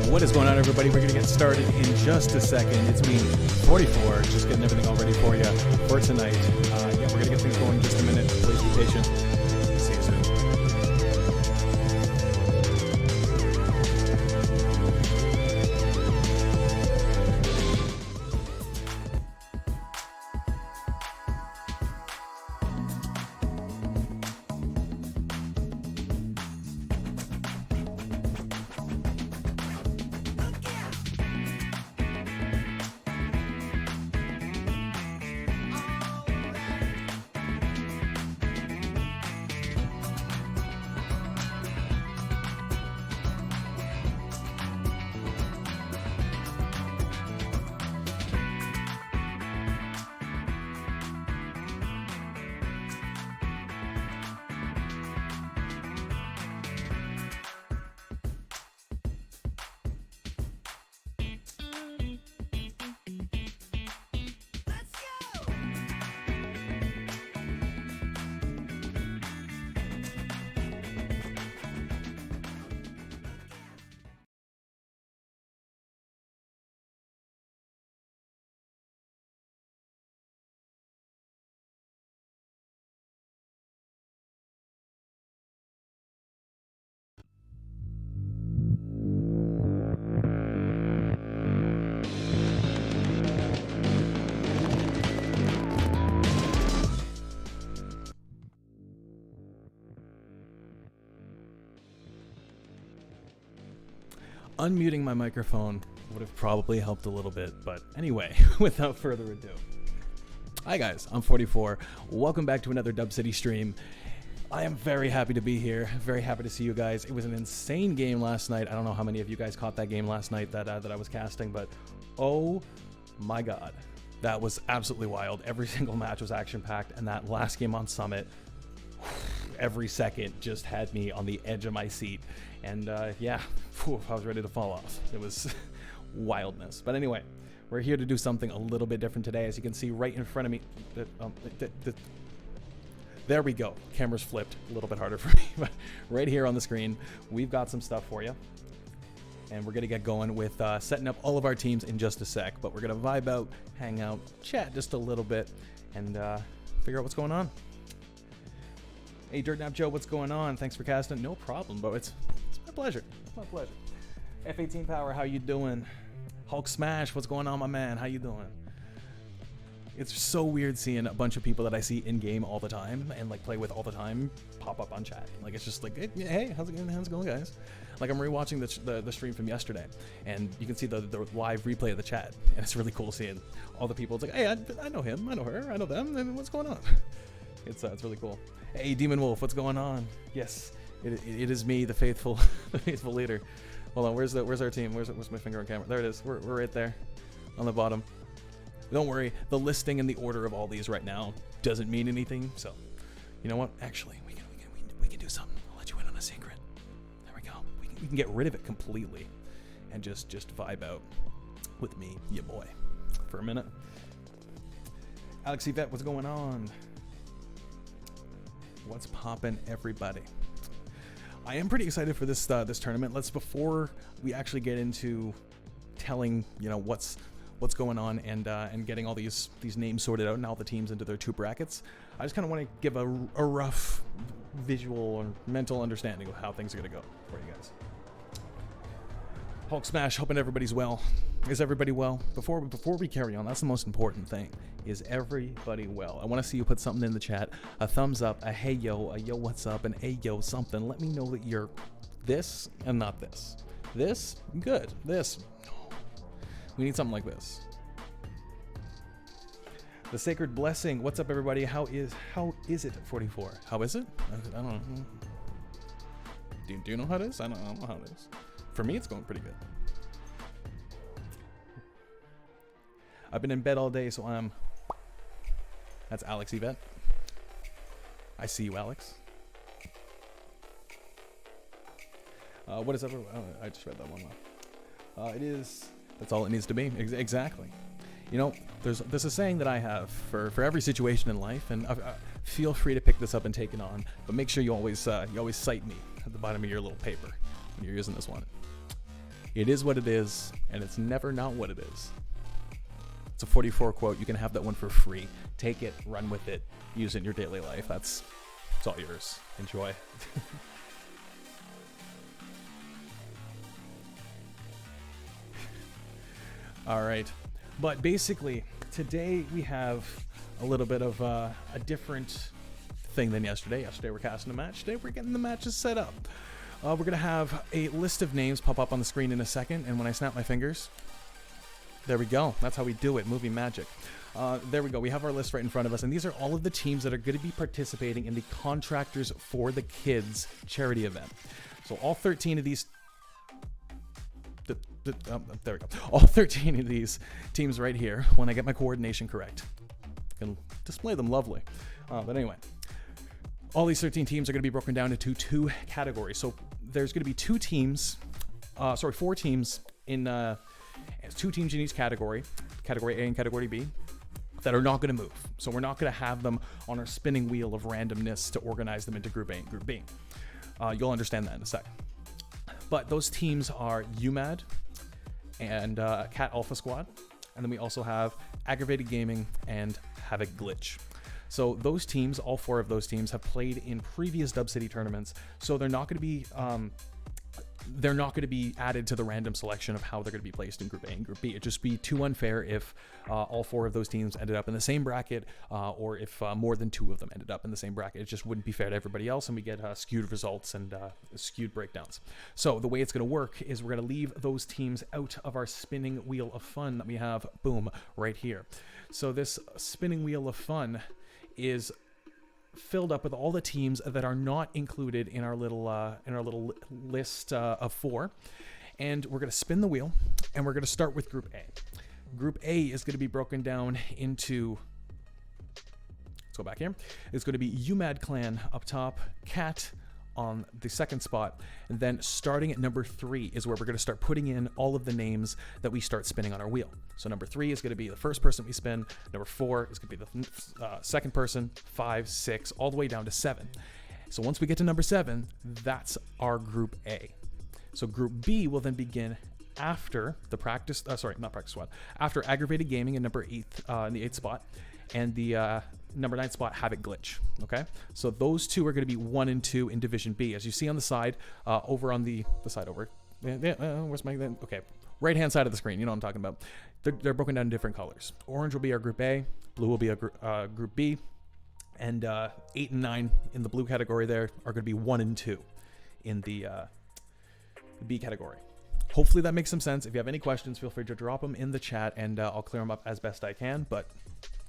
What is going on, everybody? We're going to get started in just a second. It's me, 44, just getting everything all ready for you for tonight. We're going to get things going in just a minute. Please be patient. See you soon. Unmuting my microphone would have probably helped a little bit, but anyway, without further ado. Hi guys, I'm 44. Welcome back to another Dub City stream. I am very happy to be here. Very happy to see you guys. It was an insane game last night. I don't know how many of you guys caught that game last night that I was casting, but oh my god, that was absolutely wild. Every single match was action-packed, and that last game on Summit, every second just had me on the edge of my seat. And I was ready to fall off. It was wildness. But anyway, we're here to do something a little bit different today. As you can see right in front of me, there we go. Camera's flipped a little bit harder for me. But right here on the screen, we've got some stuff for you. And we're going to get going with setting up all of our teams in just a sec. But we're going to vibe out, hang out, chat just a little bit, and figure out what's going on. Hey, Dirtnap Joe, what's going on? Thanks for casting. No problem, but it's my pleasure. It's my pleasure. F18 Power, how you doing? Hulk Smash, what's going on, my man? How you doing? It's so weird seeing a bunch of people that I see in game all the time and like play with all the time pop up on chat. Like it's just like, hey, how's it going, guys? Like I'm rewatching the stream from yesterday, and you can see the live replay of the chat, and it's really cool seeing all the people. It's like, hey, I know him, I know her, I know them, and what's going on? It's really cool. Hey, Demon Wolf, what's going on? Yes, it is me, the faithful leader. Hold on, where's our team? Where's my finger on camera? There it is. We're right there on the bottom. Don't worry, the listing and the order of all these right now doesn't mean anything. So, you know what? Actually, we can do something. I'll let you in on a secret. There we go. We can get rid of it completely and just vibe out with me, ya boy, for a minute. Alex Yvette, what's going on? What's poppin', everybody? I am pretty excited for this tournament. Before we actually get into telling what's going on and getting all these names sorted out and all the teams into their two brackets, I just kind of want to give a rough visual or mental understanding of how things are going to go for you guys. Hulk Smash, hoping everybody's well. Is everybody well? Before we carry on, that's the most important thing. Is everybody well? I want to see you put something in the chat. A thumbs up, a hey yo, a yo what's up, an hey yo something. Let me know that you're this and not this. This, good. This, no. We need something like this. The Sacred Blessing. What's up, everybody? How is it at 44? How is it? I don't know. Do you know how it is? I don't know how it is. For me, it's going pretty good. I've been in bed all day, so that's Alex Yvette. I see you, Alex. What is up? I just read that one. That's all it needs to be. Exactly. There's a saying that I have for every situation in life, and feel free to pick this up and take it on, but make sure you always cite me at the bottom of your little paper when you're using this one. It is what it is, and it's never not what it is. It's a 44 quote. You can have that one for free. Take it, run with it, use it in your daily life. It's all yours. Enjoy. All right. But basically, today we have a little bit of a different thing than yesterday. Yesterday we're casting a match. Today we're getting the matches set up. We're going to have a list of names pop up on the screen in a second, and when I snap my fingers, there we go. That's how we do it. Movie magic. There we go. We have our list right in front of us, and these are all of the teams that are going to be participating in the Contractors for the Kids charity event. So all 13 of these... there we go. All 13 of these teams right here, when I get my coordination correct, I can display them lovely. But anyway, all these 13 teams are going to be broken down into two categories. So there's going to be four teams in 2 teams in each category A and category B, that are not going to move. So we're not going to have them on our spinning wheel of randomness to organize them into Group A and Group B. You'll understand that in a sec. But those teams are UMAD and Cat Alpha Squad. And then we also have Aggravated Gaming and Havoc Glitch. So those teams, all 4 of those teams, have played in previous Dub City tournaments. So they're not going to be added to the random selection of how they're going to be placed in Group A and Group B. It'd just be too unfair if all 4 of those teams ended up in the same bracket, or if more than 2 of them ended up in the same bracket. It just wouldn't be fair to everybody else, and we get skewed results and skewed breakdowns. So the way it's going to work is we're going to leave those teams out of our spinning wheel of fun that we have, boom, right here. So this spinning wheel of fun is filled up with all the teams that are not included in our little list of 4, and we're going to spin the wheel, and we're going to start with Group A. Group A is going to be broken down into, let's go back here. It's going to be UMAD Clan up top, Cat on the second spot, and then starting at number 3 is where we're going to start putting in all of the names that we start spinning on our wheel. So number 3 is going to be the first person we spin, number 4 is going to be the second person, 5, 6, all the way down to 7. So once we get to number 7, that's our Group A. So Group B will then begin after the after Aggravated Gaming in number 8, in the 8th spot, and the number 9 spot, Havoc Glitch. Okay, so those 2 are going to be 1 and 2 in Division B. As you see on the side, over on the side over. Where's my... Okay, right-hand side of the screen. You know what I'm talking about. They're broken down in different colors. Orange will be our Group A. Blue will be our Group B. And 8 and 9 in the blue category there are going to be 1 and 2 in the B category. Hopefully that makes some sense. If you have any questions, feel free to drop them in the chat, and I'll clear them up as best I can. But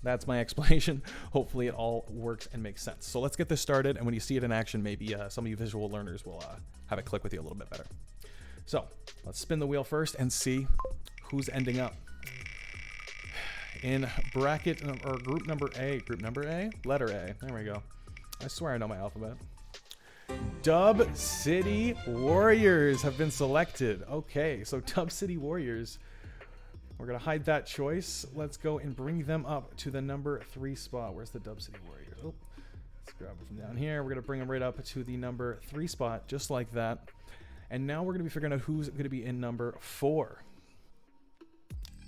that's my explanation. Hopefully it all works and makes sense. So let's get this started, and when you see it in action, maybe some of you visual learners will have it click with you a little bit better. So let's spin the wheel first and see who's ending up in bracket or group number A. Group number A? Letter A. There we go. I swear I know my alphabet. Dub City Warriors have been selected. Okay, so Dub City Warriors. We're going to hide that choice. Let's go and bring them up to the number 3 spot. Where's the Dub City Warriors? Oh, let's grab it from down here. We're going to bring them right up to the number 3 spot, just like that. And now we're going to be figuring out who's going to be in number 4.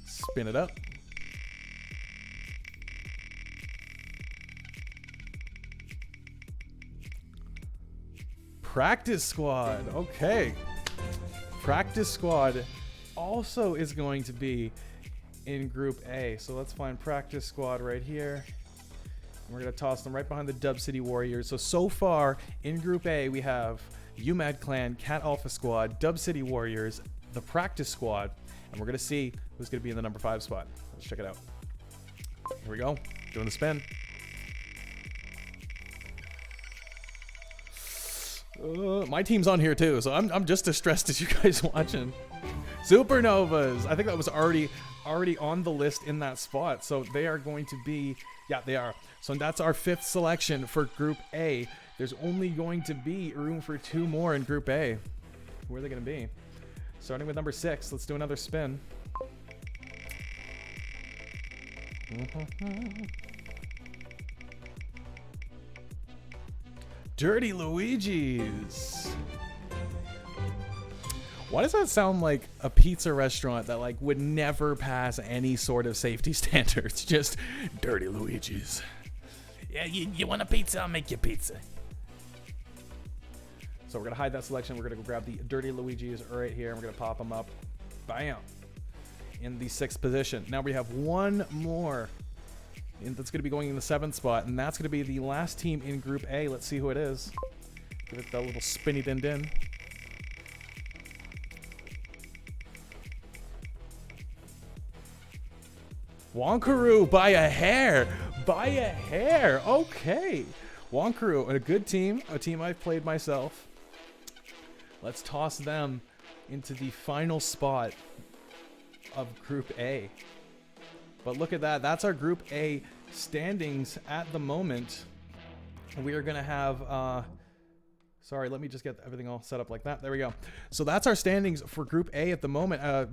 Spin it up. Practice Squad. Okay. Practice Squad also is going to be in Group A. So let's find Practice Squad right here. And we're going to toss them right behind the Dub City Warriors. So far in Group A, we have UMAD Clan, Cat Alpha Squad, Dub City Warriors, the Practice Squad, and we're going to see who's going to be in the number 5 spot. Let's check it out. Here we go. Doing the spin. My team's on here too, so I'm just as stressed as you guys watching. Supernovas. I think that was already on the list in that spot. So they are going to be, yeah, they are. So that's our 5th selection for Group A. There's only going to be room for 2 more in Group A. Where are they going to be? Starting with number 6. Let's do another spin. Dirty Luigi's. Why does that sound like a pizza restaurant that like would never pass any sort of safety standards? Just Dirty Luigi's. Yeah, you want a pizza? I'll make you pizza. So we're going to hide that selection. We're going to go grab the Dirty Luigi's right here. And we're going to pop them up. Bam. In the 6th position. Now we have one more. And that's going to be going in the 7th spot. And that's going to be the last team in Group A. Let's see who it is. Give it that little spinny din-din. Wonkaroo by a hair. By a hair. Okay. Wonkaroo, a good team. A team I've played myself. Let's toss them into the final spot of Group A. But look at that. That's our Group A standings at the moment. We are going to have... Sorry, let me just get everything all set up like that. There we go. So that's our standings for Group A at the moment.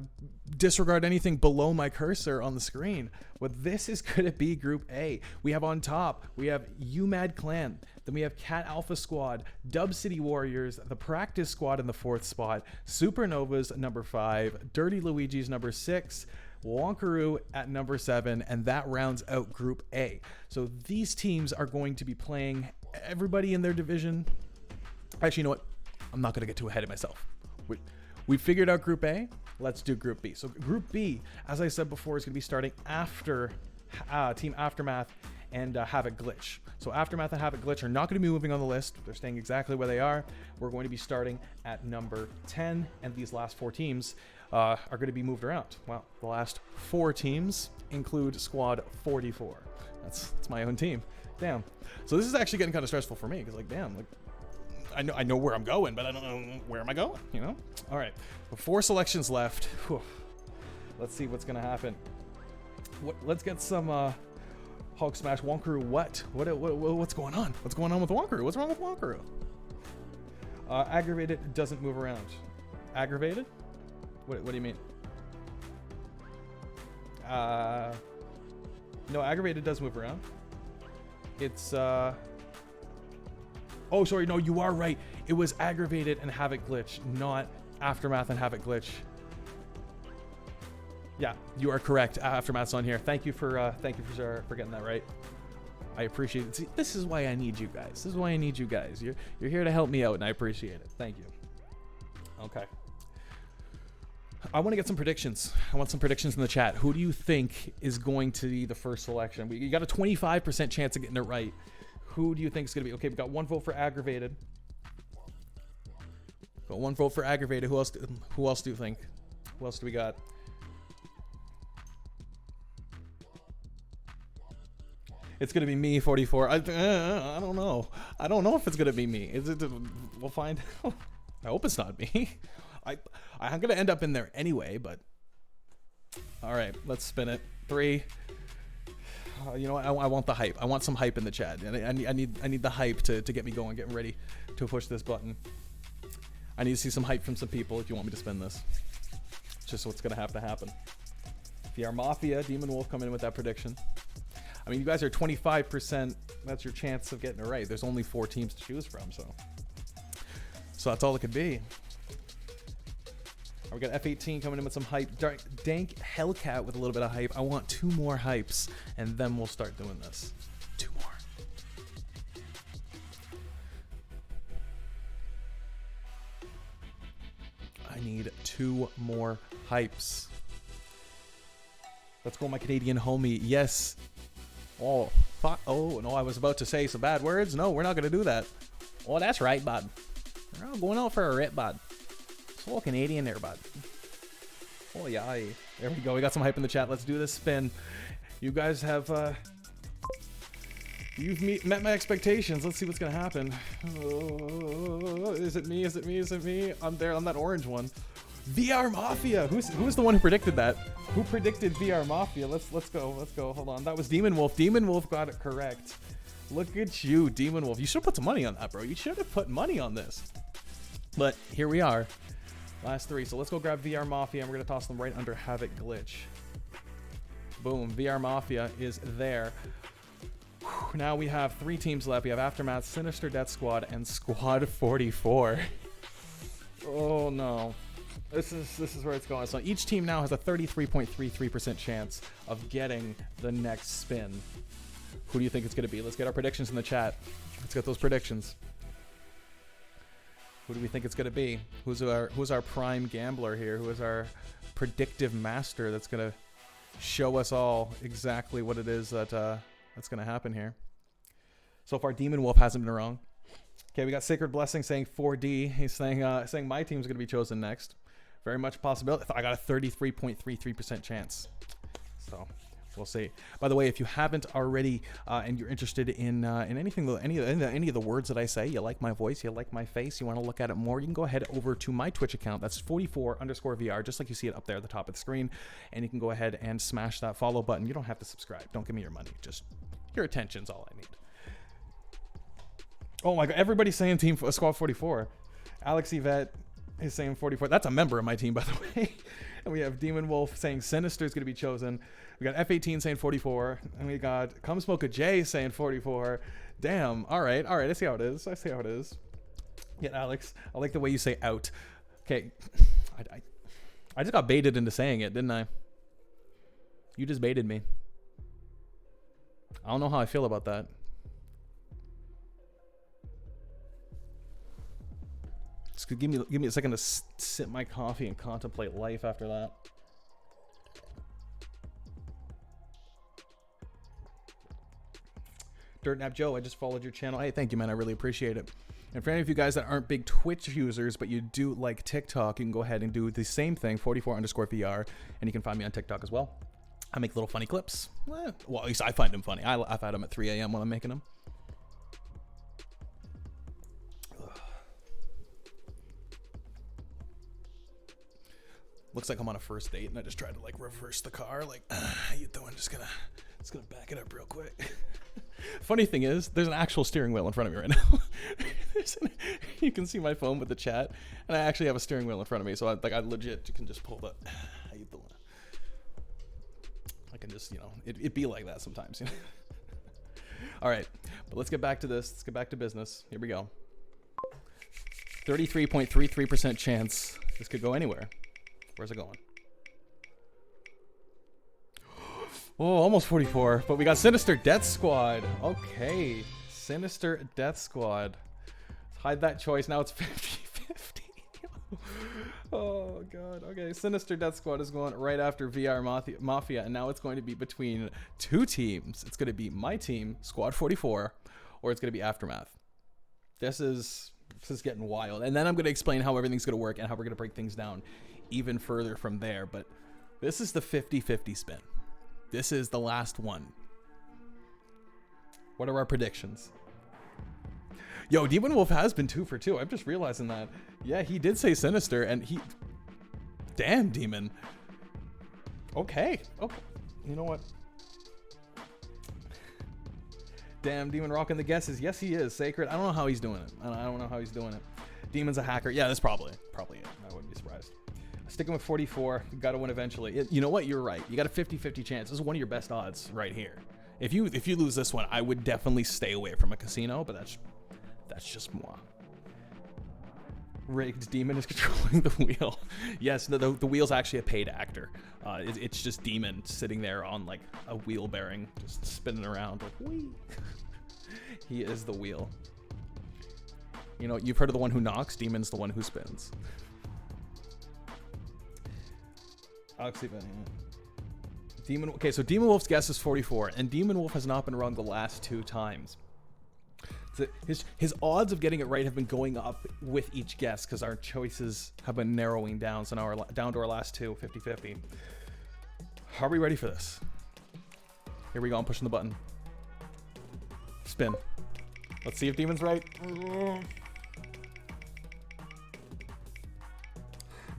Disregard anything below my cursor on the screen. But this is going to be Group A. We have on top, we have UMAD Clan. Then we have Cat Alpha Squad, Dub City Warriors, the Practice Squad in the 4th spot, Supernovas number 5, Dirty Luigi's number 6, Wonkaroo at number 7, and that rounds out Group A. So these teams are going to be playing everybody in their division. Actually, you know what? I'm not going to get too ahead of myself. We figured out Group A. Let's do Group B. So Group B, as I said before, is going to be starting after Team Aftermath and Havoc Glitch. So Aftermath and Havoc Glitch are not going to be moving on the list. They're staying exactly where they are. We're going to be starting at number 10, and these last 4 teams are going to be moved around. Well, the last 4 teams include Squad 44. That's my own team. Damn. So this is actually getting kind of stressful for me because, like, damn, like, I know where I'm going, but I don't know where am I going, you know? All right, 4 selections left. Whew. Let's see what's gonna happen. Let's get some Hulk Smash Wonkaroo. What's going on? What's going on with Wonkaroo? What's wrong with Wonkaroo? Aggravated doesn't move around. Aggravated? What do you mean? No, aggravated does move around. It's oh, sorry, no, you are right. It was Aggravated and Havoc Glitch, not Aftermath and Havoc Glitch. Yeah, you are correct. Aftermath's on here. Thank you for getting that right. I appreciate it. See, this is why I need you guys. This is why I need you guys. You're here to help me out, and I appreciate it. Thank you. Okay. I want to get some predictions. I want some predictions in the chat. Who do you think is going to be the first selection? You got a 25% chance of getting it right. Who do you think is going to be? Okay, we got 1 vote for Aggravated. Got 1 vote for Aggravated. Who else do you think? Who else do we got? It's going to be me, 44. I don't know. I don't know if it's going to be me. Is it? We'll find out. I hope it's not me. I'm going to end up in there anyway, but... All right, let's spin it. 3... you know what? I want the hype. I want some hype in the chat. And I need the hype to get me going, getting ready to push this button. I need to see some hype from some people if you want me to spin this. It's just what's going to have to happen. VR Mafia, Demon Wolf coming in with that prediction. I mean, you guys are 25%. That's your chance of getting it right. There's only 4 teams to choose from, so that's all it could be. We got F18 coming in with some hype. Dank Hellcat with a little bit of hype. I want 2 more hypes, and then we'll start doing this. 2 more. I need 2 more hypes. Let's go, my Canadian homie. Yes. Oh, no, I was about to say some bad words. No, we're not going to do that. Oh, that's right, bud. We're all going out for a rip, bud. Oh, Canadian there, bud. Oh, yeah. There we go. We got some hype in the chat. Let's do this spin. You guys have... You've met my expectations. Let's see what's going to happen. Oh, is it me? Is it me? Is it me? I'm there on that orange one. VR Mafia. Who's the one who predicted that? Who predicted VR Mafia? Let's go. Let's go. Hold on. That was Demon Wolf. Demon Wolf got it correct. Look at you, Demon Wolf. You should have put some money on that, bro. You should have put money on this. But here we are. Last 3. So let's go grab VR Mafia, and we're going to toss them right under Havoc Glitch. Boom. VR Mafia is there. Whew, now we have 3 teams left. We have Aftermath, Sinister Death Squad, and Squad 44. Oh, no. This is where it's going. So each team now has a 33.33% chance of getting the next spin. Who do you think it's going to be? Let's get our predictions in the chat. Let's get those predictions. Who do we think it's going to be? Who's our prime gambler here? Who is our predictive master that's going to show us all exactly what it is that that's going to happen here? So far, Demon Wolf hasn't been wrong. Okay, we got Sacred Blessing saying 4D. He's saying my team's going to be chosen next. Very much a possibility. I got a 33.33% chance. So we'll see. By the way, if you haven't already and you're interested in anything, any of the words that I say, you like my voice, you like my face, you want to look at it more, you can go ahead over to my Twitch account. That's 44_VR, just like you see it up there at the top of the screen. And you can go ahead and smash that follow button. You don't have to subscribe. Don't give me your money. Just your attention's all I need. Oh my God, everybody's saying Team Squad 44. Alex Yvette is saying 44. That's a member of my team, by the way. And we have Demon Wolf saying Sinister is going to be chosen. We got F18 saying 44. And we got Come Smoke a J saying 44. Damn. All right. I see how it is. Yeah, Alex, I like the way you say out. Okay. I just got baited into saying it, didn't I? You just baited me. I don't know how I feel about that. Just give me a second to sip my coffee and contemplate life after that. Dirtnap Joe, I just followed your channel. Hey, thank you, man. I really appreciate it. And for any of you guys that aren't big Twitch users, but you do like TikTok, you can go ahead and do the same thing, 44_VR, and you can find me on TikTok as well. I make little funny clips. Well, at least I find them funny. I've had them at 3 a.m. when I'm making them. Looks like I'm on a first date, and I just tried to like reverse the car. Like, how you doing? Just gonna back it up real quick. Funny thing is, there's an actual steering wheel in front of me right now. You can see my phone with the chat, and I actually have a steering wheel in front of me. So I legit can just pull the. How you doing? I can just, it be like that sometimes. All right, but let's get back to this. Let's get back to business. Here we go. 33.33% chance this could go anywhere. Where's it going? Oh, almost 44. But we got Sinister Death Squad. Okay. Sinister Death Squad. Let's hide that choice. Now it's 50-50. Oh, God. Okay. Sinister Death Squad is going right after VR Mafia. And now it's going to be between two teams. It's going to be my team, Squad 44, or it's going to be Aftermath. This is getting wild. And then I'm going to explain how everything's going to work and how we're going to break things down even further from there. But this is the 50-50 spin. This is the last one. What are our predictions? Yo, Demon Wolf has been 2 for 2. I'm just realizing that. Yeah, he did say Sinister, and he... Damn, Demon. Okay. You know what? Damn, Demon rocking the guesses. Yes, he is. Sacred. I don't know how he's doing it. I don't know how he's doing it. Demon's a hacker. Yeah, that's probably it. I wouldn't be surprised. Sticking with 44. You got to win eventually. You know what? You're right. You got a 50-50 chance. This is one of your best odds right here. If you lose this one, I would definitely stay away from a casino, but that's just moi. Rigged Demon is controlling the wheel. Yes, the wheel's actually a paid actor. It's just Demon sitting there on like a wheel bearing, just spinning around like whee. He is the wheel. You know, you've heard of the one who knocks. Demon's the one who spins. Demon. Okay, so Demon Wolf's guess is 44, and Demon Wolf has not been wrong the last 2 times. So his odds of getting it right have been going up with each guess because our choices have been narrowing down. So now we're down to our last 2, 50-50. Are we ready for this? Here we go. I'm pushing the button. Spin. Let's see if Demon's right.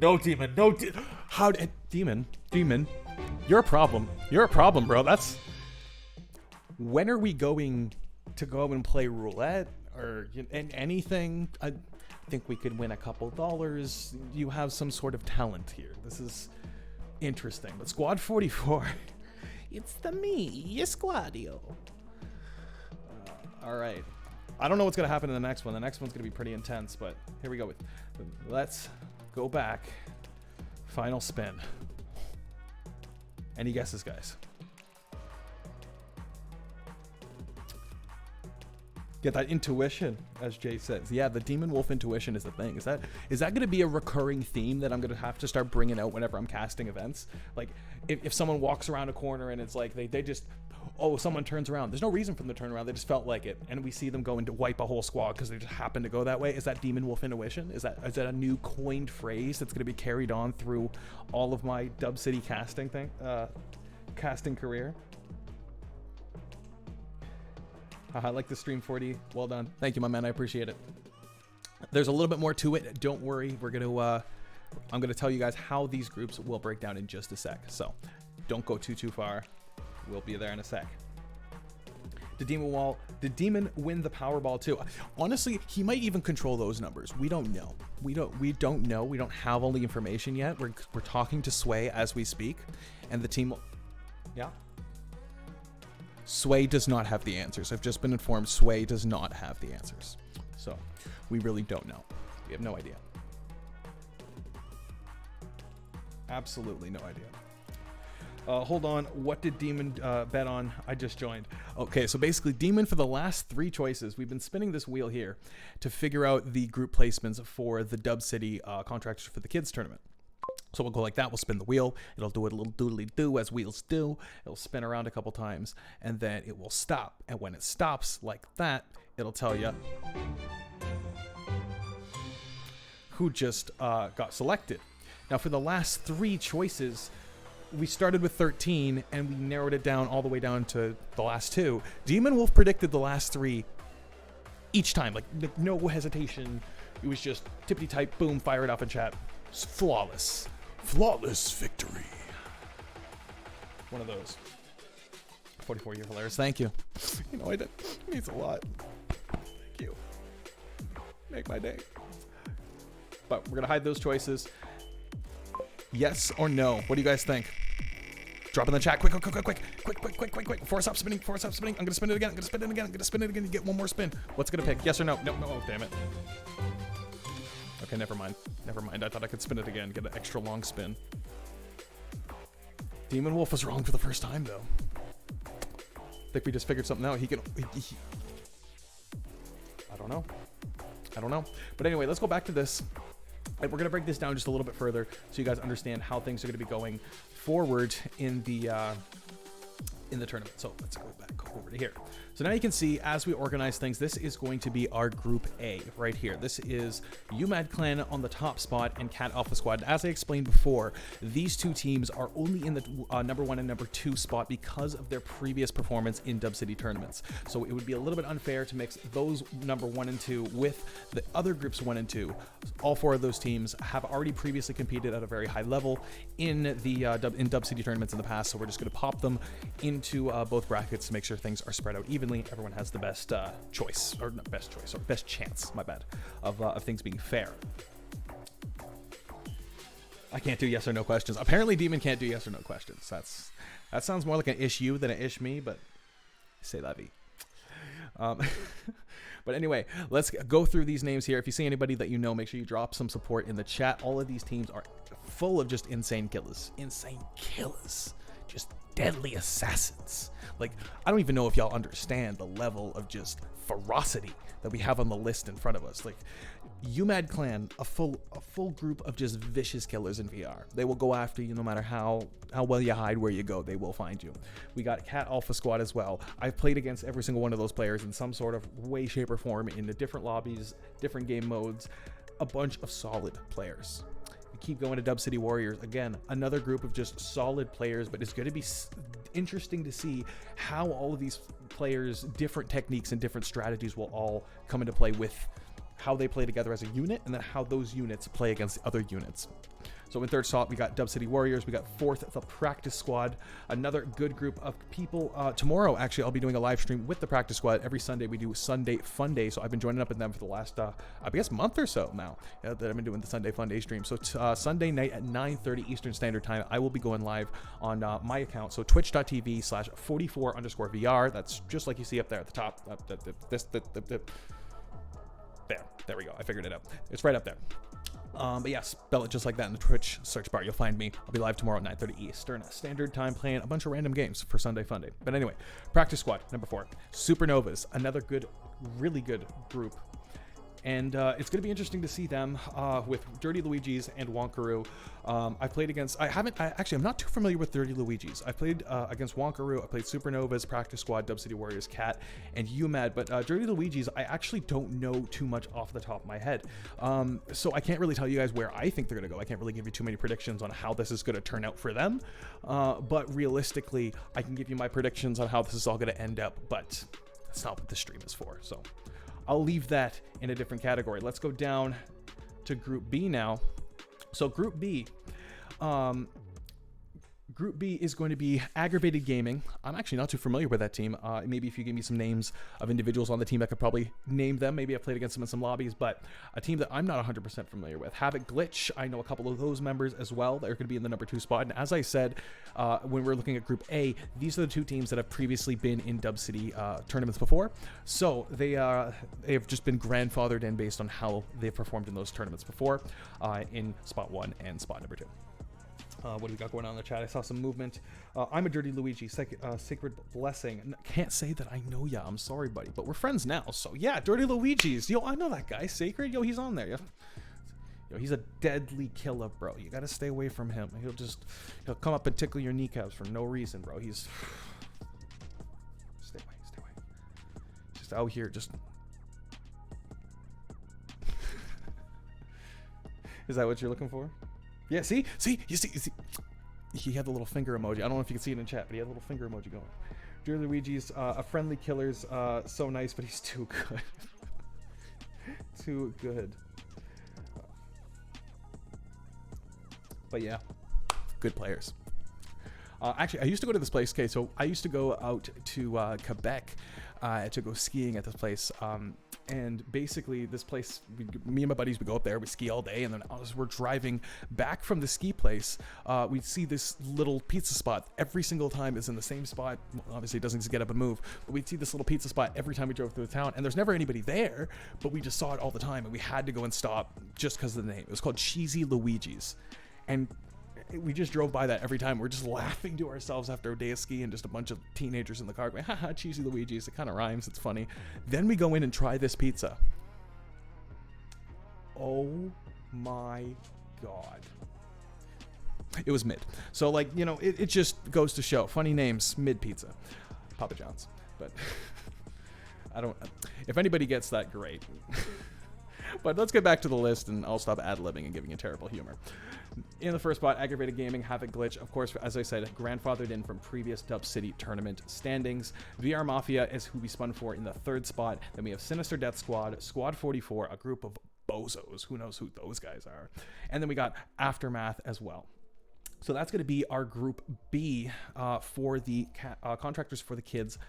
No, Demon. No. How did Demon? You're a problem. You're a problem, bro. That's. When are we going to go and play roulette or anything? I think we could win a couple dollars. You have some sort of talent here. This is interesting. But Squad 44. It's me, Squadio. All right. I don't know what's going to happen in the next one. The next one's going to be pretty intense, but here we go. Let's go back Final spin. Any guesses, guys? Get that intuition, as Jay says. Yeah, the Demon Wolf intuition is the thing. Is that going to be a recurring theme that I'm going to have to start bringing out whenever I'm casting events? Like, if someone walks around a corner and it's like they just, oh, someone turns around. There's no reason for them to turn around. They just felt like it. And we see them going to wipe a whole squad because they just happen to go that way. Is that Demon Wolf intuition? Is that a new coined phrase that's going to be carried on through all of my Dub City casting career? I like the stream, 40. Well done. Thank you, my man. I appreciate it. There's a little bit more to it. Don't worry. I'm gonna tell you guys how these groups will break down in just a sec. So don't go too far. We'll be there in a sec. Did Demon win the Powerball too? Honestly, he might even control those numbers. We don't know. We don't know. We don't have all the information yet. We're talking to Sway as we speak, and the team. Yeah. Sway does not have the answers. I've just been informed Sway does not have the answers. So we really don't know. We have no idea. Absolutely no idea. Hold on. What did Demon bet on? I just joined. Okay, so basically Demon, for the last 3 choices, we've been spinning this wheel here to figure out the group placements for the Dub City Contractors for the Kids tournament. So we'll go like that. We'll spin the wheel. It'll do a little doodly do as wheels do. It'll spin around a couple times and then it will stop. And when it stops like that, it'll tell you who just got selected. Now for the last 3 choices, we started with 13 and we narrowed it down all the way down to the last 2. Demon Wolf predicted the last 3 each time, like no hesitation. It was just tippity type, boom, fire it off in chat. Flawless victory. One of those. 44, you're hilarious. Thank you. You know, it means a lot. Thank you. Make my day. But we're gonna hide those choices. Yes or no? What do you guys think? Drop in the chat. Quick. Force up spinning. I'm gonna spin it again. You get one more spin. What's it gonna pick? Yes or no? No. Oh, damn it. Okay, never mind. I thought I could spin it again, get an extra long spin. Demon Wolf was wrong for the first time, though. I think we just figured something out. He I don't know. But anyway, let's go back to this. And we're going to break this down just a little bit further so you guys understand how things are going to be going forward in the tournament. So let's go back over to here. So now you can see as we organize things, this is going to be our group A right here. This is UMAD Clan on the top spot and Cat Alpha Squad. As I explained before, these 2 teams are only in the number 1 and number 2 spot because of their previous performance in Dub City tournaments. So it would be a little bit unfair to mix those number 1 and 2 with the other groups 1 and 2. All 4 of those teams have already previously competed at a very high level in the Dub City tournaments in the past. So we're just going to pop them into both brackets to make sure things are spread out evenly. Everyone has the best choice, or not best choice, or best chance, my bad, of things being fair. I can't do yes or no questions. Apparently Demon can't do yes or no questions. That sounds more like an ish you than an ish me, but c'est la vie. But anyway, let's go through these names here. If you see anybody that you know, make sure you drop some support in the chat. All of these teams are full of just insane killers. Just deadly assassins. Like, I don't even know if y'all understand the level of just ferocity that we have on the list in front of us. Like, UMAD Clan, a full group of just vicious killers in VR. They will go after you no matter how well you hide where you go. They will find you. We got Cat Alpha Squad as well. I've played against every single one of those players in some sort of way, shape, or form in the different lobbies, different game modes. A bunch of solid players. Keep going to Dub City Warriors. Again, another group of just solid players, but it's going to be interesting to see how all of these players' different techniques and different strategies will all come into play with how they play together as a unit and then how those units play against other units. So in third slot, we got Dub City Warriors. We got fourth, the Practice Squad. Another good group of people. Tomorrow, actually, I'll be doing a live stream with the Practice Squad. Every Sunday, we do Sunday Fun Day. So I've been joining up with them for the last, I guess, month or so now that I've been doing the Sunday Fun Day stream. So Sunday night at 9:30 Eastern Standard Time, I will be going live on my account. So twitch.tv/44_VR. That's just like you see up there at the top. There we go. I figured it out. It's right up there. But yeah, spell it just like that in the Twitch search bar. You'll find me. I'll be live tomorrow at 9:30 Eastern Standard Time playing a bunch of random games for Sunday Funday. But anyway, practice squad number 4, Supernovas, another good, really good group. And it's going to be interesting to see them with Dirty Luigi's and Wonkaroo. I played against, I'm not too familiar with Dirty Luigi's. I played against Wonkaroo, I played Supernovas, Practice Squad, Dub City Warriors, Cat, and UMAD. But Dirty Luigi's, I actually don't know too much off the top of my head. So I can't really tell you guys where I think they're going to go. I can't really give you too many predictions on how this is going to turn out for them. But realistically, I can give you my predictions on how this is all going to end up. But that's not what the stream is for. So I'll leave that in a different category. Let's go down to Group B now. So Group B is going to be Aggravated Gaming. I'm actually not too familiar with that team. Maybe if you give me some names of individuals on the team, I could probably name them. Maybe I've played against them in some lobbies, but a team that I'm not 100% familiar with. Havoc Glitch, I know a couple of those members as well. They're going to be in the number 2 spot. And as I said, when we're looking at Group A, these are the 2 teams that have previously been in Dub City tournaments before. So they have just been grandfathered in based on how they've performed in those tournaments before in spot 1 and spot number 2. What do we got going on in the chat? I saw some movement. I'm a Dirty Luigi, Sacred Blessing. Can't say that I know ya. I'm sorry, buddy, but we're friends now. So yeah, Dirty Luigi's. Yo, I know that guy. Sacred. Yo, he's on there. Yo, he's a deadly killer, bro. You gotta stay away from him. He'll come up and tickle your kneecaps for no reason, bro. Stay away. Just out here, just. Is that what you're looking for? Yeah, see, you see, he had the little finger emoji. I don't know if you can see it in chat, but he had a little finger emoji going. Dirty Luigi's a friendly killer's so nice, but he's too good. Too good. But yeah, good players. Actually, I used to go to this place. Okay, so I used to go out to Quebec to go skiing at this place. And basically, this place, me and my buddies would go up there, we ski all day, and then as we're driving back from the ski place, we'd see this little pizza spot. Every single time it's in the same spot. Well, obviously, it doesn't just get up and move, but we'd see this little pizza spot every time we drove through the town, and there's never anybody there, but we just saw it all the time, and we had to go and stop just because of the name. It was called Cheesy Luigi's, and we just drove by that every time. We're just laughing to ourselves after a day of skiing, just a bunch of teenagers in the car going, haha, Cheesy Luigi's. It kind of rhymes. It's funny. Then we go in and try this pizza. Oh my God. It was mid. So, like, you know, it just goes to show. Funny names, mid pizza. Papa John's. But if anybody gets that, great. But let's get back to the list, and I'll stop ad-libbing and giving you terrible humor. In the first spot, Aggravated Gaming, Havoc Glitch. Of course, as I said, grandfathered in from previous Dub City tournament standings. VR Mafia is who we spun for in the 3rd spot. Then we have Sinister Death Squad, Squad 44, a group of bozos. Who knows who those guys are? And then we got Aftermath as well. So that's going to be our Group B for the Contractors for the Kids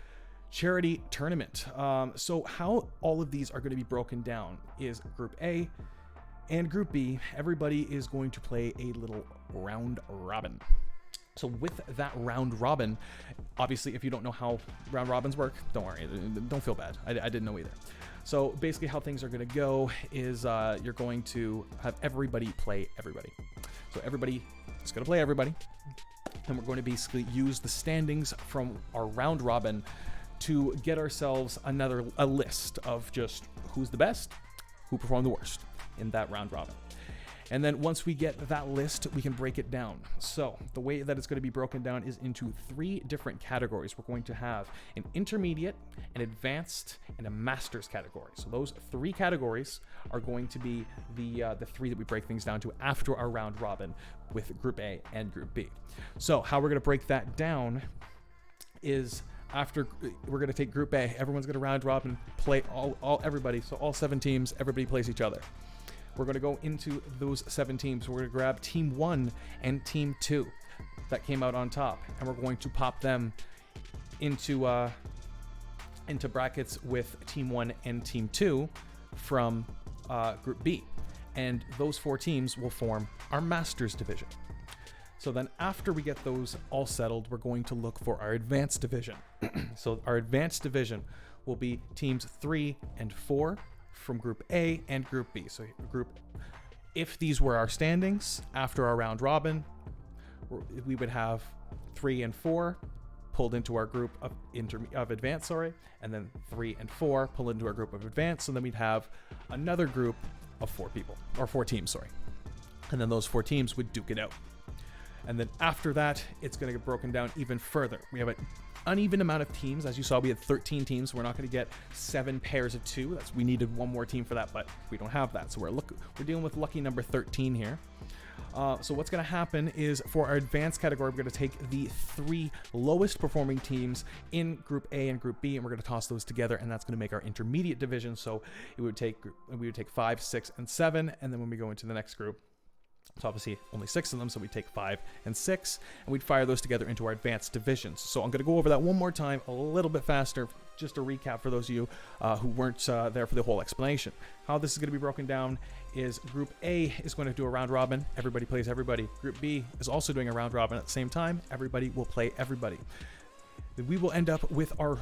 charity tournament. So how all of these are going to be broken down is Group A and Group B. Everybody is going to play a little round robin. So with that round robin, obviously, if you don't know how round robins work, don't worry, don't feel bad. I didn't know either. So basically how things are going to go is you're going to have everybody play everybody. So everybody is going to play everybody. And we're going to basically use the standings from our round robin to get ourselves a list of just who's the best, who performed the worst in that round robin. And then once we get that list, we can break it down. So the way that it's going to be broken down is into 3 different categories. We're going to have an intermediate, an advanced, and a master's category. So those 3 categories are going to be the 3 that we break things down to after our round robin with Group A and Group B. So how we're going to break that down is after we're going to take Group A, everyone's going to round robin, play everybody. So all 7 teams, everybody plays each other. We're going to go into those 7 teams. We're going to grab Team 1 and Team 2 that came out on top, and we're going to pop them into brackets with Team 1 and Team 2 from Group B. And those 4 teams will form our Masters Division. So then after we get those all settled, we're going to look for our Advanced Division. So our Advanced Division will be Teams 3 and 4 from Group A and Group B. So Group if these were our standings after our round robin, we would have 3 and 4 pulled into our group of advanced, and then 3 and 4 pulled into our group of advanced, and then we'd have another group of 4 people, or 4 teams, and then those 4 teams would duke it out. And then after that, it's going to get broken down even further. We have an uneven amount of teams. As you saw, we had 13 teams. We're not going to get 7 pairs of 2. We needed 1 more team for that, but we don't have that. So we're dealing with lucky number 13 here. So what's going to happen is for our advanced category, we're going to take the 3 lowest performing teams in Group A and Group B, and we're going to toss those together, and that's going to make our intermediate division. So we would take 5, 6, and 7, and then when we go into the next group, it's obviously only 6 of them, so we take 5 and 6, and we'd fire those together into our advanced divisions. So I'm going to go over that one more time, a little bit faster, just a recap for those of you who weren't there for the whole explanation. How this is going to be broken down is Group A is going to do a round robin. Everybody plays everybody. Group B is also doing a round robin at the same time. Everybody will play everybody. We will end up with our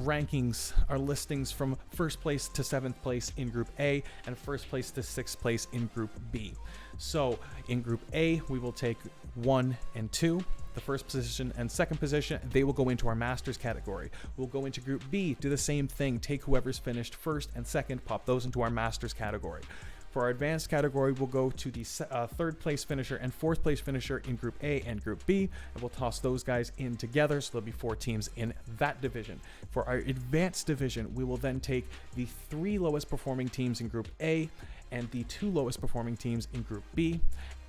rankings, our listings from 1st place to 7th place in Group A and 1st place to 6th place in Group B. So in Group A, we will take 1 and 2. The 1st position and 2nd position, they will go into our Masters category. We'll go into Group B, do the same thing, take whoever's finished 1st and 2nd, pop those into our Masters category. For our advanced category, we'll go to the 3rd place finisher and 4th place finisher in Group A and Group B, and we'll toss those guys in together, so there'll be 4 teams in that division. For our advanced division, we will then take the 3 lowest performing teams in Group A and the 2 lowest performing teams in Group B.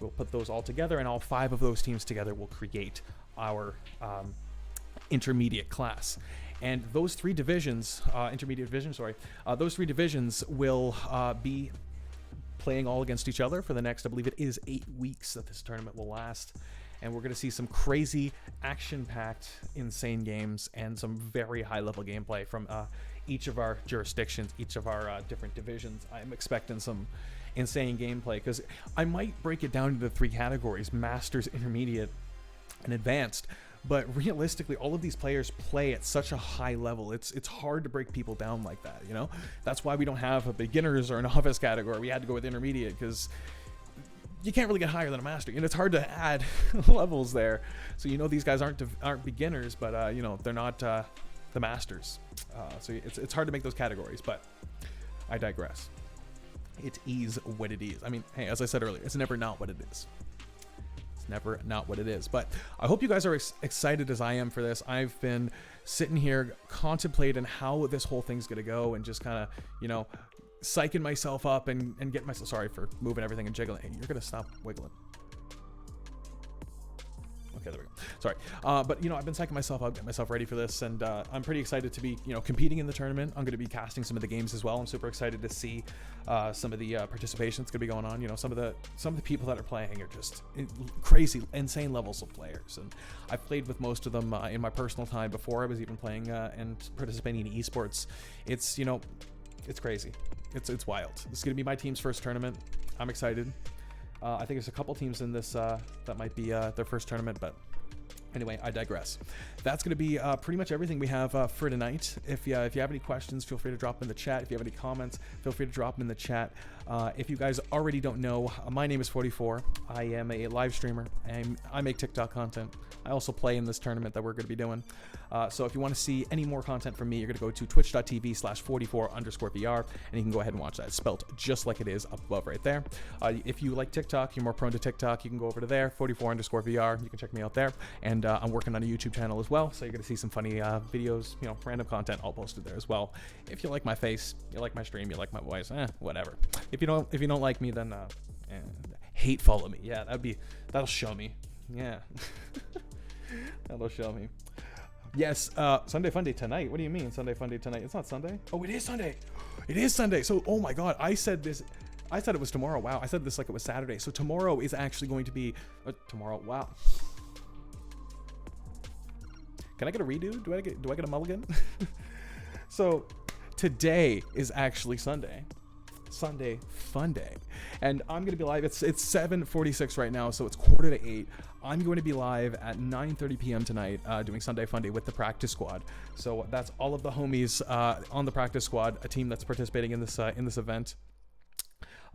We'll put those all together, and all 5 of those teams together will create our intermediate class. And those 3 divisions, those 3 divisions will be playing all against each other for the next, I believe it is 8 weeks that this tournament will last. And we're going to see some crazy action-packed, insane games and some very high-level gameplay from each of our jurisdictions, each of our different divisions. I'm expecting some insane gameplay because I might break it down into 3 categories: Masters, Intermediate, and Advanced. But realistically, all of these players play at such a high level. It's hard to break people down like that, you know? That's why we don't have a beginners or a novice category. We had to go with intermediate because you can't really get higher than a master. You know, it's hard to add levels there. So, you know, these guys aren't beginners, but, you know, they're not the masters. So it's hard to make those categories, but I digress. It is what it is. I mean, hey, as I said earlier, it's never not what it is. Never not what it is. But I hope you guys are excited as I am for this. I've been sitting here contemplating how this whole thing's gonna go and just kind of, you know, psyching myself up and getting myself, sorry for moving everything and jiggling. Hey, you're gonna stop wiggling. Okay, there we go. Sorry. But, you know, I've been psyching myself out, getting myself ready for this, and I'm pretty excited to be, you know, competing in the tournament. I'm going to be casting some of the games as well. I'm super excited to see some of the participation that's going to be going on. You know, some of the people that are playing are just crazy, insane levels of players. And I've played with most of them in my personal time before I was even playing and participating in esports. It's, you know, it's crazy. It's wild. This is going to be my team's first tournament. I'm excited. I think there's a couple teams in this that might be their first tournament, but anyway, I digress. That's going to be pretty much everything we have for tonight. If you have any questions, feel free to drop them in the chat. If you have any comments, feel free to drop them in the chat. If you guys already don't know, my name is 44. I am a live streamer, and I make TikTok content. I also play in this tournament that we're going to be doing. So if you want to see any more content from me, you're going to go to twitch.tv/44_VR, and you can go ahead and watch that. It's spelled just like it is up above right there. If you like TikTok, you're more prone to TikTok, you can go over to there, 44_VR. You can check me out there. And I'm working on a YouTube channel as well, so you're going to see some funny videos, you know, random content all posted there as well. If you like my face, you like my stream, you like my voice, whatever. If you don't like me, then hate follow me. Yeah, that'll show me. Yeah. That'll show me. Yes, Sunday Funday tonight. What do you mean Sunday Funday tonight? It's not Sunday. Oh, it is Sunday. It is Sunday. So, oh my God, I said it was tomorrow. Wow, I said this like it was Saturday. So tomorrow is actually going to be tomorrow. Wow. Can I get a redo? Do I get a mulligan? So today is actually Sunday Fun Day, and I'm gonna be live. It's 7:46 right now, so it's 7:45. I'm going to be live at 9:30 p.m. tonight, doing Sunday Fun Day with the practice squad. So that's all of the homies on the practice squad, a team that's participating in this event.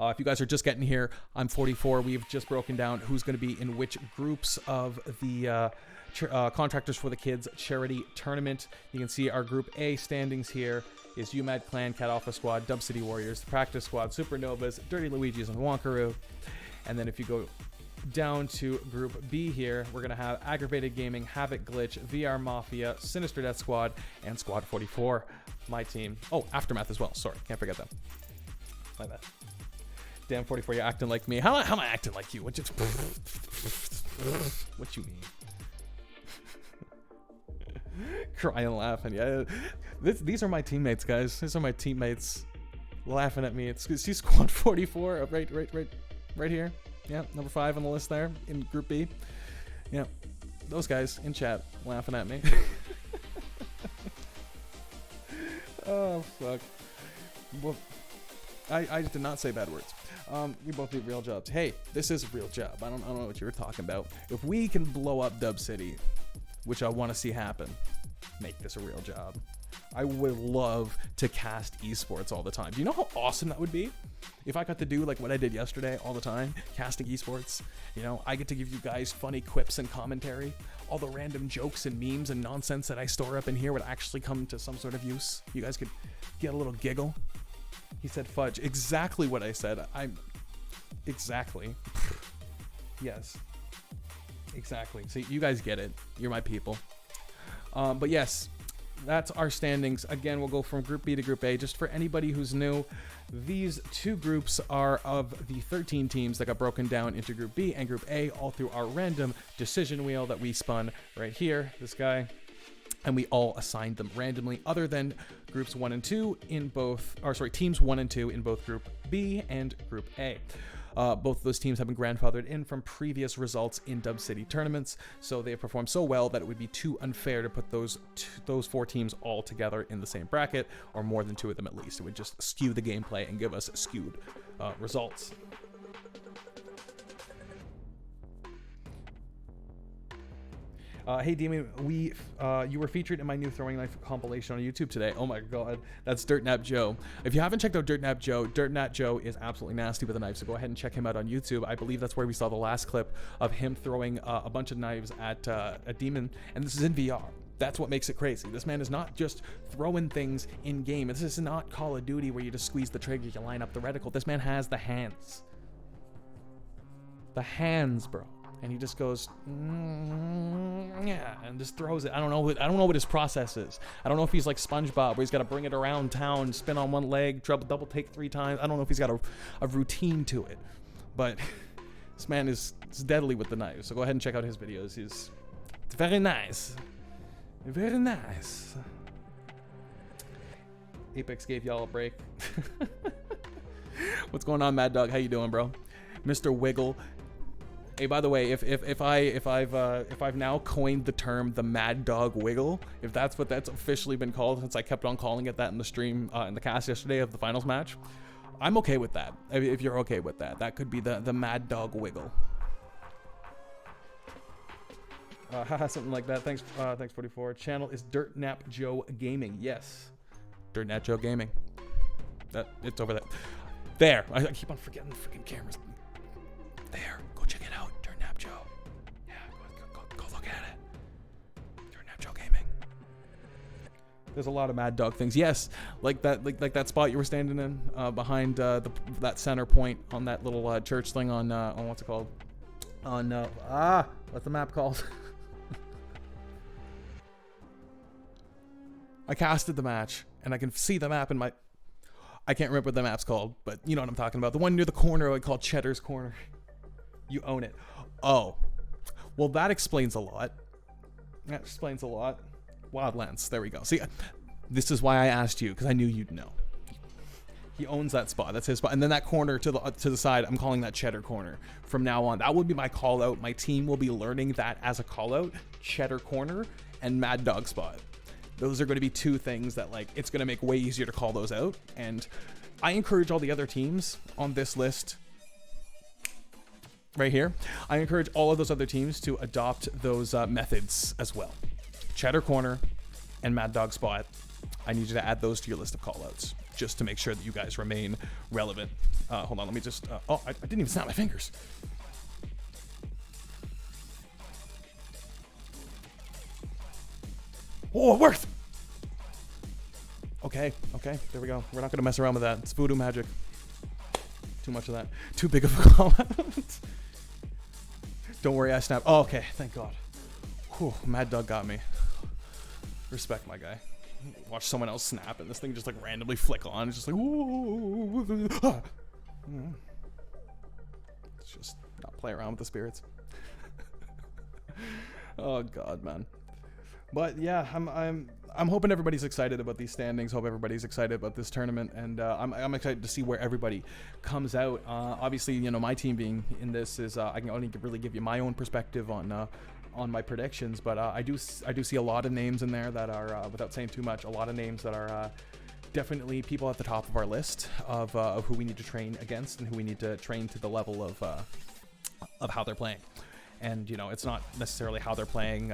If you guys are just getting here, I'm 44. We've just broken down who's going to be in which groups of the Contractors for the Kids charity tournament. You can see our Group A standings here is UMAD Clan, Cat Alpha Squad, Dub City Warriors, the Practice Squad, Supernovas, Dirty Luigi's, and Wonkaroo. And then if you go down to Group B here, we're going to have Aggravated Gaming, Havoc Glitch, VR Mafia, Sinister Death Squad, and Squad 44, my team. Oh, Aftermath as well. Sorry, can't forget them. My bad. Damn 44, you're acting like me. How am I acting like you? What you mean? Crying and laughing. Yeah, these are my teammates, guys. These are my teammates laughing at me. See Squad 44 right here. Yeah, number 5 on the list there in Group B. Yeah, those guys in chat laughing at me. Oh, fuck. Well, I did not say bad words. We both need real jobs. Hey, this is a real job. I don't know what you were talking about. If we can blow up Dub City, which I want to see happen, make this a real job. I would love to cast esports all the time. Do you know how awesome that would be? If I got to do like what I did yesterday all the time, casting esports, you know, I get to give you guys funny quips and commentary. All the random jokes and memes and nonsense that I store up in here would actually come to some sort of use. You guys could get a little giggle. He said fudge. Exactly what I said. Exactly. Yes. Exactly. See, you guys get it. You're my people. But yes, that's our standings. Again, we'll go from Group B to Group A. Just for anybody who's new, these two groups are of the 13 teams that got broken down into Group B and Group A all through our random decision wheel that we spun right here, this guy. And we all assigned them randomly, other than groups 1 and 2 in both, or sorry, teams 1 and 2 in both Group B and Group A. Both of those teams have been grandfathered in from previous results in Dub City tournaments, so they have performed so well that it would be too unfair to put those 4 teams all together in the same bracket, or more than 2 of them at least. It would just skew the gameplay and give us skewed results. Hey Damien, you were featured in my new throwing knife compilation on YouTube today. Oh my god, that's Dirtnap Joe. If you haven't checked out Dirtnap Joe is absolutely nasty with a knife, so go ahead and check him out on YouTube. I believe that's where we saw the last clip of him throwing a bunch of knives at a demon, and this is in VR. That's what makes it crazy. This man is not just throwing things in game. This is not Call of Duty where you just squeeze the trigger, you line up the reticle. This man has the hands. The hands, bro. And he just goes, yeah, and just throws it. I don't know what his process is. I don't know if he's like SpongeBob, where he's got to bring it around town, spin on one leg, double take 3 times. I don't know if he's got a routine to it. But this man is deadly with the knives. So go ahead and check out his videos. It's very nice. Very nice. Apex gave y'all a break. What's going on, Mad Dog? How you doing, bro? Mr. Wiggle. Hey, by the way, if I've now coined the term the Mad Dog Wiggle, if that's what that's officially been called, since I kept on calling it that in the stream in the cast yesterday of the finals match, I'm okay with that. If you're okay with that, that could be the Mad Dog Wiggle. Something like that. Thanks 44. Channel is Dirtnap Joe Gaming. Yes, Dirtnap Joe Gaming. It's over there. There. I keep on forgetting the freaking cameras. There. Go check it out. Dirtnap Joe. Yeah, go look at it. Dirtnap Joe Gaming. There's a lot of Mad Dog things. Yes, like that spot you were standing in behind that center point on that little church thing on what's it called? On what's the map called? I casted the match and I can see the map in my. I can't remember what the map's called, but you know what I'm talking about. The one near the corner I call Cheddar's Corner. You own it. Oh, well, that explains a lot. That explains a lot. Wildlands. There we go. See, this is why I asked you, because I knew you'd know. He owns that spot. That's his spot. And then that corner to the side, I'm calling that Cheddar Corner from now on. That would be my call out. My team will be learning that as a call out. Cheddar Corner and Mad Dog Spot. Those are going to be 2 things that, like, it's going to make way easier to call those out. And I encourage all the other teams on this list right here. I encourage all of those other teams to adopt those methods as well. Cheddar Corner and Mad Dog Spot. I need you to add those to your list of callouts. just to make sure that you guys remain relevant. Hold on, let me just, oh, I didn't even snap my fingers. Oh, it worked! Okay, there we go. We're not gonna mess around with that. It's voodoo magic. Too much of that. Too big of a comment. Don't worry, I snapped. Oh, okay, thank God. Whew, Mad Dog got me. Respect my guy. Watch someone else snap and this thing just like randomly flick on. It's just like, ooh. Ah. Let's just not play around with the spirits. Oh God, man. But yeah, I'm hoping everybody's excited about these standings. Hope everybody's excited about this tournament, and I'm excited to see where everybody comes out. Obviously, you know, my team being in this is I can only really give you my own perspective on my predictions, but I do see a lot of names in there that are, without saying too much, a lot of names that are definitely people at the top of our list of who we need to train against and who we need to train to the level of how they're playing. And you know, it's not necessarily how they're playing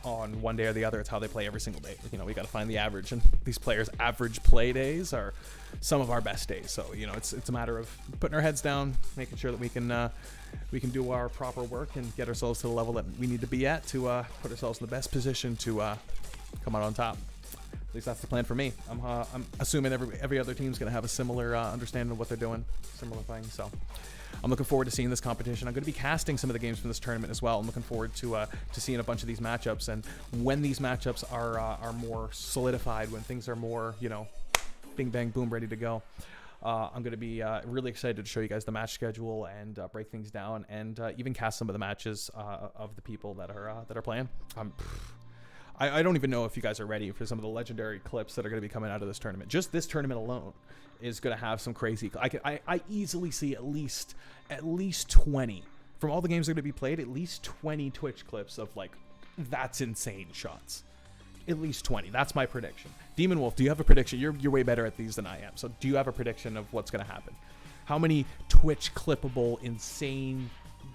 on one day or the other. It's how they play every single day. You know, we got to find the average, and these players' average play days are some of our best days. So you know, it's a matter of putting our heads down, making sure that we can do our proper work and get ourselves to the level that we need to be at to put ourselves in the best position to come out on top. At least that's the plan for me. I'm assuming every other team's gonna have a similar understanding of what they're doing, similar thing. So I'm looking forward to seeing this competition. I'm going to be casting some of the games from this tournament as well. I'm looking forward to seeing a bunch of these matchups, and when these matchups are more solidified, when things are more, you know, bing bang boom, ready to go, I'm going to be really excited to show you guys the match schedule and break things down, and even cast some of the matches of the people that are playing. I don't even know if you guys are ready for some of the legendary clips that are going to be coming out of this tournament. Just this tournament alone is going to have some crazy. I easily see at least 20 from all the games that are going to be played. At least 20 Twitch clips of like, that's insane shots. At least 20. That's my prediction. Demon Wolf, do you have a prediction? You're way better at these than I am. So do you have a prediction of what's going to happen? How many Twitch clippable, insane,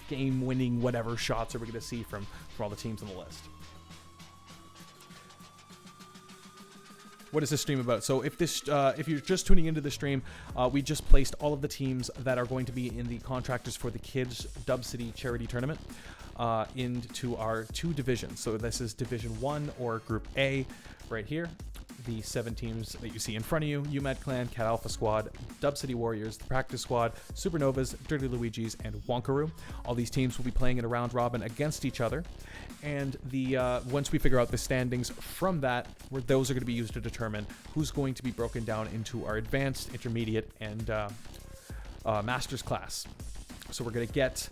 game-winning, whatever shots are we going to see from all the teams on the list? What is this stream about? So if you're just tuning into the stream, we just placed all of the teams that are going to be in the Contractors for the Kids Dub City Charity Tournament into our 2 divisions. So this is Division 1 or Group A right here. The 7 teams that you see in front of you: UMAD Clan, Cat Alpha Squad, Dub City Warriors, the Practice Squad, Supernovas, Dirty Luigis, and Wonkaroo. All these teams will be playing in a round robin against each other. And once we figure out the standings from that, those are going to be used to determine who's going to be broken down into our advanced, intermediate, and masters class. So we're going to get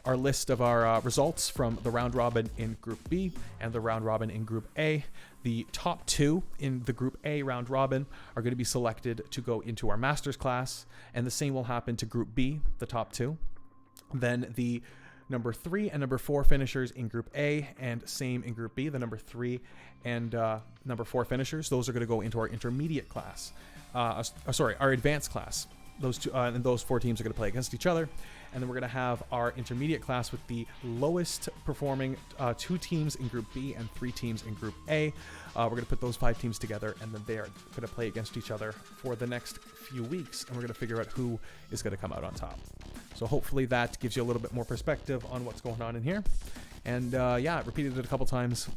our list of our results from the round robin in Group B and the round robin in Group A. The top 2 in the Group A round robin are going to be selected to go into our masters class, and the same will happen to Group B, the top 2. Then the number 3 and number 4 finishers in Group A, and same in Group B, the number 3 and number 4 finishers, those are going to go into our intermediate class. Our advanced class. Those 2 and those 4 teams are going to play against each other. And then we're going to have our intermediate class with the lowest performing 2 teams in Group B and 3 teams in Group A. We're going to put those 5 teams together, and then they are going to play against each other for the next few weeks, and we're going to figure out who is going to come out on top. So hopefully that gives you a little bit more perspective on what's going on in here. And yeah, repeated it a couple times,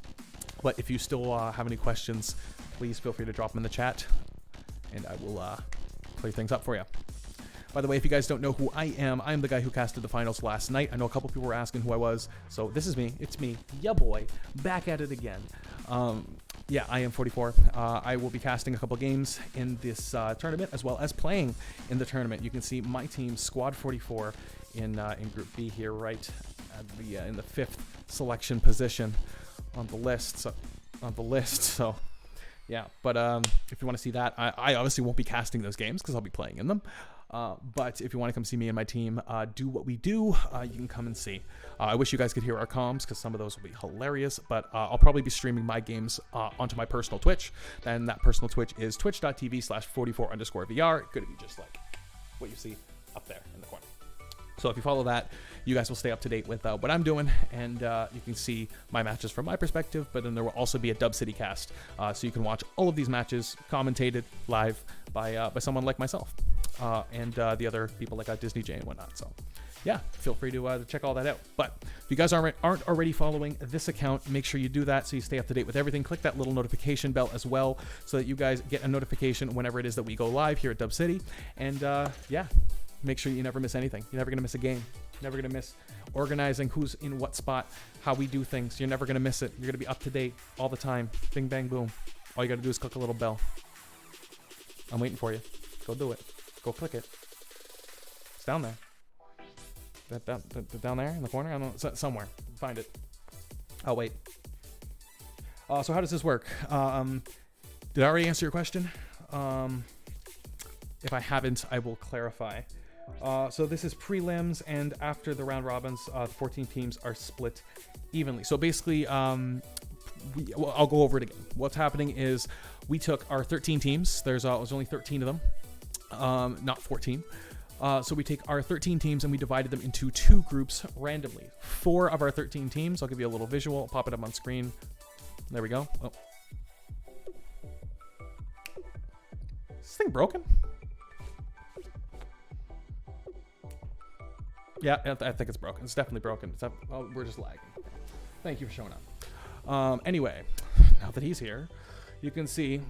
but if you still have any questions, please feel free to drop them in the chat, and I will clear things up for you. By the way, if you guys don't know who I am the guy who casted the finals last night. I know a couple people were asking who I was, so this is me. It's me, ya boy, back at it again. Yeah, I am 44. I will be casting a couple games in this tournament, as well as playing in the tournament. You can see my team, Squad 44, in Group B here, right at the in the 5th selection position on the list. So yeah, but if you want to see that, I obviously won't be casting those games because I'll be playing in them. But if you want to come see me and my team do what we do, you can come and see. I wish you guys could hear our comms because some of those will be hilarious, but I'll probably be streaming my games onto my personal Twitch. And that personal Twitch is twitch.tv/44_VR. It's going to be just like what you see up there in the corner. So if you follow that, you guys will stay up to date with what I'm doing, and you can see my matches from my perspective, but then there will also be a Dub City cast, so you can watch all of these matches commentated live by someone like myself and the other people like Disney J and whatnot. So yeah, feel free to check all that out. But if you guys aren't already following this account, make sure you do that so you stay up to date with everything. Click that little notification bell as well so that you guys get a notification whenever it is that we go live here at Dub City. And yeah, make sure you never miss anything. You're never going to miss a game. You're never going to miss organizing who's in what spot, how we do things. You're never going to miss it. You're going to be up to date all the time. Bing, bang, boom. All you got to do is click a little bell. I'm waiting for you. Go do it. Go click it. It's down there. Down there in the corner? I don't know. Somewhere. Find it. Oh, wait. So how does this work? Did I already answer your question? If I haven't, I will clarify. So this is prelims, and after the round robins, 14 teams are split evenly. So basically, I'll go over it again. What's happening is we took our 13 teams. There's only 13 of them, not 14. So we take our 13 teams and we divided them into 2 groups randomly. 4 of our 13 teams, I'll give you a little visual, I'll pop it up on screen. There we go. Oh. Is this thing broken? Yeah, I think it's broken. It's definitely broken. We're just lagging. Thank you for showing up. Anyway, now that he's here, you can see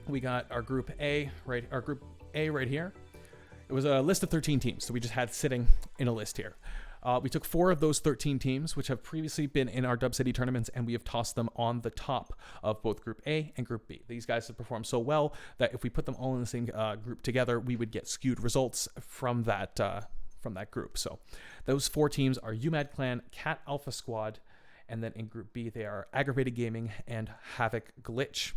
we got our group A right here. It was a list of 13 teams, so we just had sitting in a list here. We took 4 of those 13 teams, which have previously been in our Dub City tournaments, and we have tossed them on the top of both Group A and Group B. These guys have performed so well that if we put them all in the same group together, we would get skewed results from that group. So those 4 teams are UMAD Clan, Cat Alpha Squad, and then in Group B, they are Aggravated Gaming and Havoc Glitch.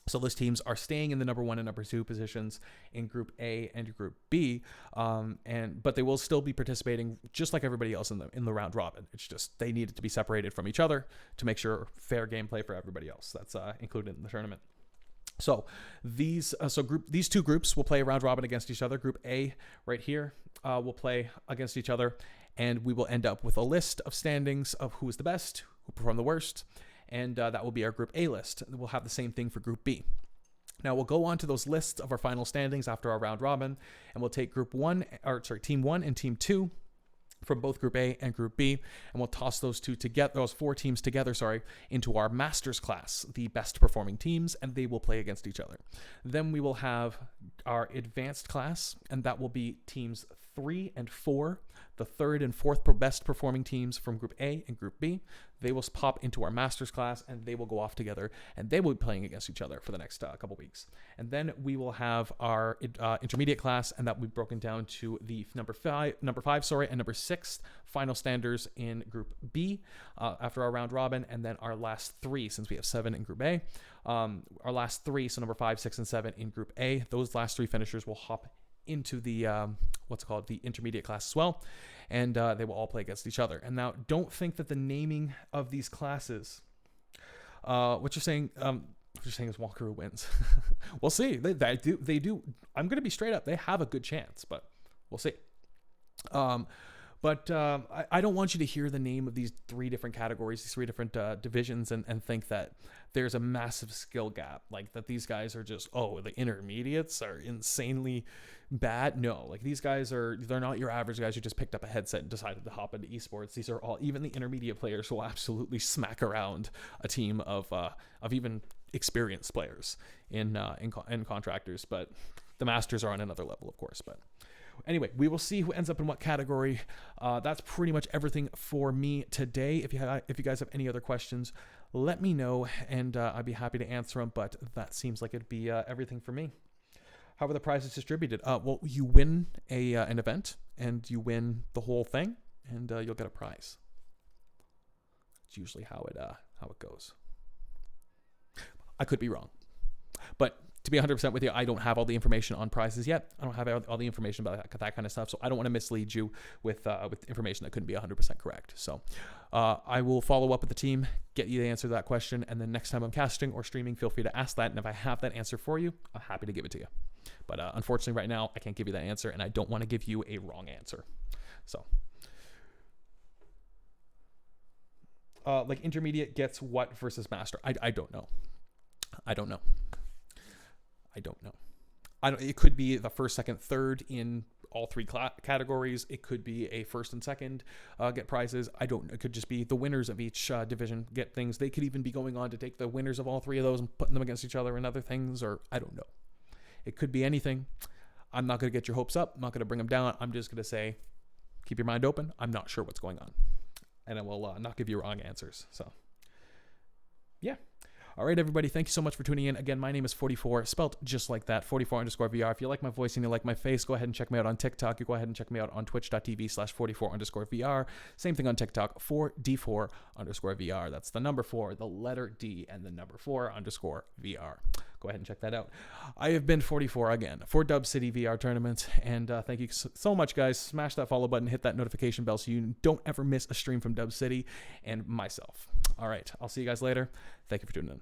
So those teams are staying in the number 1 and number 2 positions in Group A and Group B, but they will still be participating just like everybody else in the round robin. It's just they needed to be separated from each other to make sure fair gameplay for everybody else that's included in the tournament. So these 2 groups will play a round robin against each other. Group A right here will play against each other, and we will end up with a list of standings of who is the best, who performed the worst. And that will be our Group A list. We'll have the same thing for Group B. Now we'll go on to those lists of our final standings after our round robin, and we'll take Team 1 and Team 2 from both Group A and Group B, and we'll toss those 4 teams together, into our Masters class, the best performing teams, and they will play against each other. Then we will have our Advanced class, and that will be teams 3 and 4, the 3rd and 4th best performing teams from Group A and Group B. They will pop into our Masters class, and they will go off together, and they will be playing against each other for the next couple weeks. And then we will have our Intermediate class, and that will be broken down to the number 5 and number 6 final standers in Group B after our round robin, and then our last 3, since we have 7 in Group A. Our last 3, so number 5, 6, and 7 in Group A. Those last 3 finishers will hop into the the Intermediate class as well, and they will all play against each other. And now, don't think that the naming of these classes, what you're saying is Walker wins. We'll see. They do. I'm going to be straight up. They have a good chance, but we'll see. But I don't want you to hear the name of these 3 different categories, these 3 different divisions, and think that there's a massive skill gap, like that these guys are just, the intermediates are insanely bad. No, like these guys they're not your average guys who just picked up a headset and decided to hop into esports. These are all, even the intermediate players will absolutely smack around a team of even experienced players in contractors, but the masters are on another level, of course. But anyway, we will see who ends up in what category. That's pretty much everything for me today. If you guys have any other questions, let me know, and I'd be happy to answer them. But that seems like it'd be everything for me. How are the prizes distributed? Well, you win an event, and you win the whole thing, and you'll get a prize. It's usually how it goes. I could be wrong, but to be 100% with you, I don't have all the information on prizes yet. I don't have all the information about that kind of stuff, so I don't want to mislead you with information that couldn't be 100% correct. So I will follow up with the team, get you the answer to that question, and then next time I'm casting or streaming, feel free to ask that, and if I have that answer for you, I'm happy to give it to you. But unfortunately, right now, I can't give you that answer, and I don't want to give you a wrong answer. So, like intermediate gets what versus master? I don't know. I don't know. It could be the first, second, third in all three categories. It could be a first and second get prizes. It could just be the winners of each division get things. They could even be going on to take the winners of all three of those and putting them against each other and other things, or I don't know. It could be anything. I'm not going to get your hopes up. I'm not going to bring them down. I'm just going to say, keep your mind open. I'm not sure what's going on. And I will not give you wrong answers. So, yeah. All right, everybody. Thank you so much for tuning in. Again, my name is 44, spelt just like that, 44_VR. If you like my voice and you like my face, go ahead and check me out on TikTok. You go ahead and check me out on twitch.tv/44_VR. Same thing on TikTok, 4D4_VR. That's the number 4, the letter D, and the number 4_VR. Go ahead and check that out. I have been 44 again for Dub City VR Tournament, and thank you so much, guys. Smash that follow button, hit that notification bell so you don't ever miss a stream from Dub City and myself. All right, I'll see you guys later. Thank you for tuning in.